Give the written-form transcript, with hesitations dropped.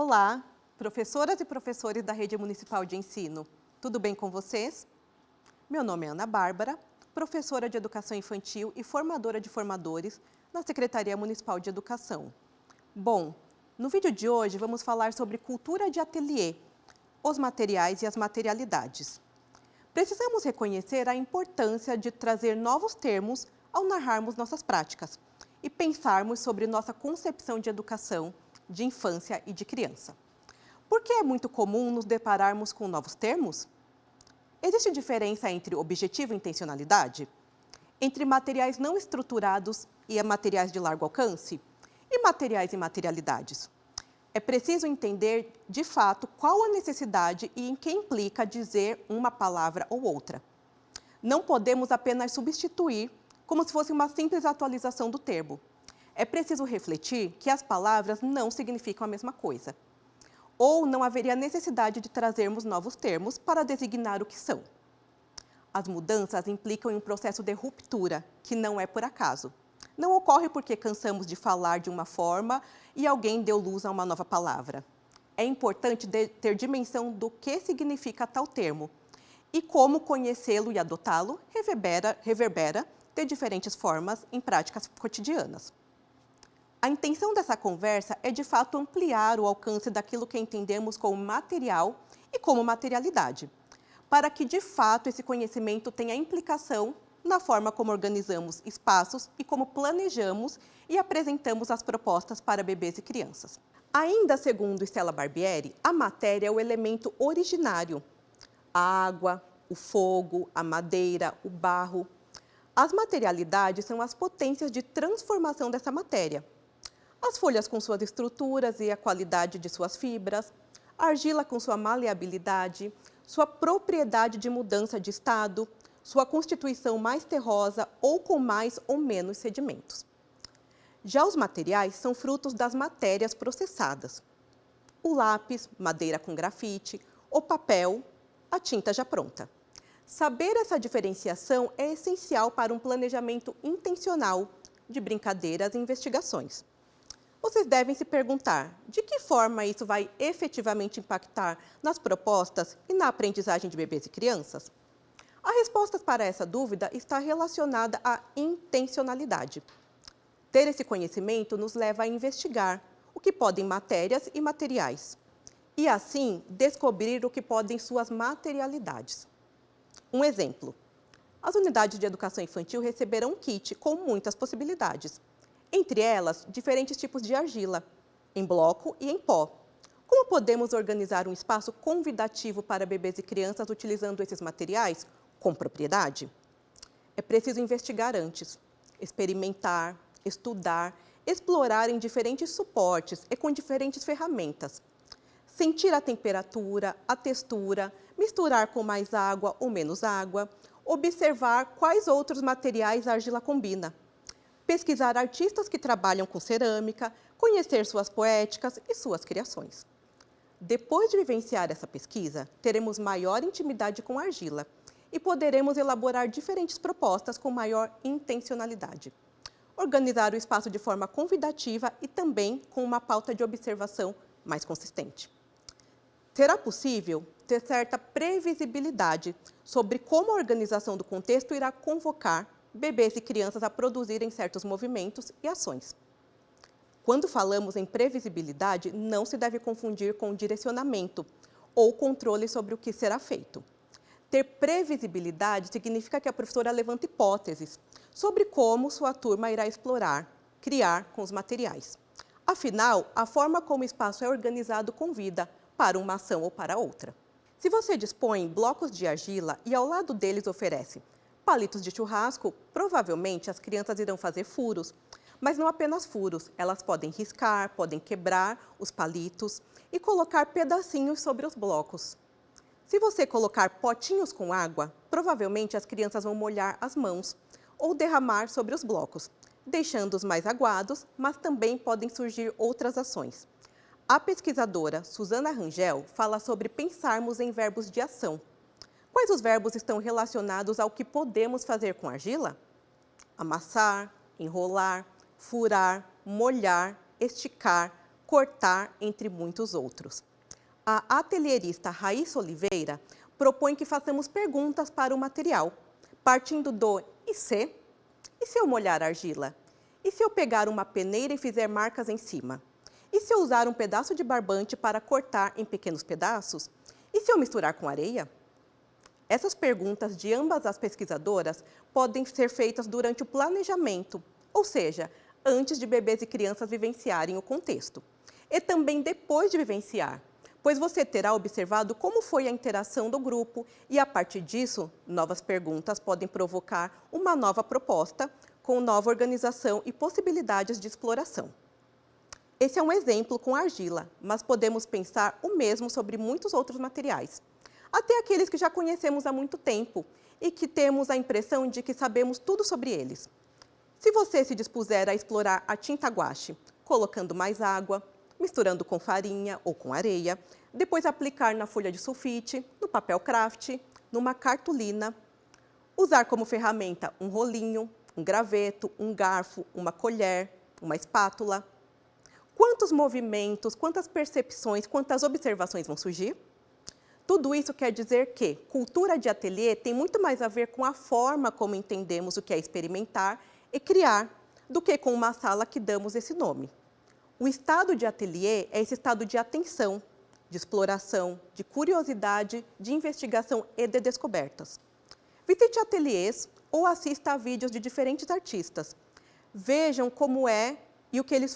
Olá, professoras e professores da Rede Municipal de Ensino. Tudo bem com vocês? Meu nome é Ana Bárbara, professora de Educação Infantil e formadora de formadores na Secretaria Municipal de Educação. Bom, no vídeo de hoje vamos falar sobre cultura de ateliê, os materiais e as materialidades. Precisamos reconhecer a importância de trazer novos termos ao narrarmos nossas práticas e pensarmos sobre nossa concepção de educação, de infância e de criança. Por que é muito comum nos depararmos com novos termos? Existe diferença entre objetivo e intencionalidade? Entre materiais não estruturados e materiais de largo alcance? E materiais e materialidades? É preciso entender, de fato, qual a necessidade e em que implica dizer uma palavra ou outra. Não podemos apenas substituir como se fosse uma simples atualização do termo. É preciso refletir que as palavras não significam a mesma coisa. Ou não haveria necessidade de trazermos novos termos para designar o que são. As mudanças implicam em um processo de ruptura, que não é por acaso. Não ocorre porque cansamos de falar de uma forma e alguém deu luz a uma nova palavra. É importante ter dimensão do que significa tal termo e como conhecê-lo e adotá-lo reverbera de diferentes formas em práticas cotidianas. A intenção dessa conversa é, de fato, ampliar o alcance daquilo que entendemos como material e como materialidade, para que, de fato, esse conhecimento tenha implicação na forma como organizamos espaços e como planejamos e apresentamos as propostas para bebês e crianças. Ainda segundo Stella Barbieri, a matéria é o elemento originário. A água, o fogo, a madeira, o barro. As materialidades são as potências de transformação dessa matéria. As folhas com suas estruturas e a qualidade de suas fibras, a argila com sua maleabilidade, sua propriedade de mudança de estado, sua constituição mais terrosa ou com mais ou menos sedimentos. Já os materiais são frutos das matérias processadas. O lápis, madeira com grafite, o papel, a tinta já pronta. Saber essa diferenciação é essencial para um planejamento intencional de brincadeiras e investigações. Vocês devem se perguntar de que forma isso vai efetivamente impactar nas propostas e na aprendizagem de bebês e crianças? A resposta para essa dúvida está relacionada à intencionalidade. Ter esse conhecimento nos leva a investigar o que podem matérias e materiais, e assim descobrir o que podem suas materialidades. Um exemplo: as unidades de educação infantil receberão um kit com muitas possibilidades, entre elas diferentes tipos de argila, em bloco e em pó. Como podemos organizar um espaço convidativo para bebês e crianças utilizando esses materiais com propriedade? É preciso investigar antes, experimentar, estudar, explorar em diferentes suportes e com diferentes ferramentas. Sentir a temperatura, a textura, misturar com mais água ou menos água, observar quais outros materiais a argila combina. Pesquisar artistas que trabalham com cerâmica, conhecer suas poéticas e suas criações. Depois de vivenciar essa pesquisa, teremos maior intimidade com a argila e poderemos elaborar diferentes propostas com maior intencionalidade. Organizar o espaço de forma convidativa e também com uma pauta de observação mais consistente. Será possível ter certa previsibilidade sobre como a organização do contexto irá convocar bebês e crianças a produzirem certos movimentos e ações. Quando falamos em previsibilidade, não se deve confundir com direcionamento ou controle sobre o que será feito. Ter previsibilidade significa que a professora levanta hipóteses sobre como sua turma irá explorar, criar com os materiais. Afinal, a forma como o espaço é organizado convida para uma ação ou para outra. Se você dispõe blocos de argila e ao lado deles oferece palitos de churrasco, provavelmente as crianças irão fazer furos, mas não apenas furos, elas podem riscar, podem quebrar os palitos e colocar pedacinhos sobre os blocos. Se você colocar potinhos com água, provavelmente as crianças vão molhar as mãos ou derramar sobre os blocos, deixando-os mais aguados, mas também podem surgir outras ações. A pesquisadora Susana Rangel fala sobre pensarmos em verbos de ação. Quais os verbos estão relacionados ao que podemos fazer com argila? Amassar, enrolar, furar, molhar, esticar, cortar, entre muitos outros. A atelierista Raíssa Oliveira propõe que façamos perguntas para o material, partindo do e se? E se eu molhar a argila? E se eu pegar uma peneira e fizer marcas em cima? E se eu usar um pedaço de barbante para cortar em pequenos pedaços? E se eu misturar com areia? Essas perguntas de ambas as pesquisadoras podem ser feitas durante o planejamento, ou seja, antes de bebês e crianças vivenciarem o contexto. E também depois de vivenciar, pois você terá observado como foi a interação do grupo e, a partir disso, novas perguntas podem provocar uma nova proposta com nova organização e possibilidades de exploração. Esse é um exemplo com argila, mas podemos pensar o mesmo sobre muitos outros materiais, até aqueles que já conhecemos há muito tempo e que temos a impressão de que sabemos tudo sobre eles. Se você se dispuser a explorar a tinta guache, colocando mais água, misturando com farinha ou com areia, depois aplicar na folha de sulfite, no papel craft, numa cartolina, usar como ferramenta um rolinho, um graveto, um garfo, uma colher, uma espátula. Quantos movimentos, quantas percepções, quantas observações vão surgir? Tudo isso quer dizer que cultura de ateliê tem muito mais a ver com a forma como entendemos o que é experimentar e criar, do que com uma sala que damos esse nome. O estado de ateliê é esse estado de atenção, de exploração, de curiosidade, de investigação e de descobertas. Visite ateliês ou assista a vídeos de diferentes artistas. Vejam como é e o que eles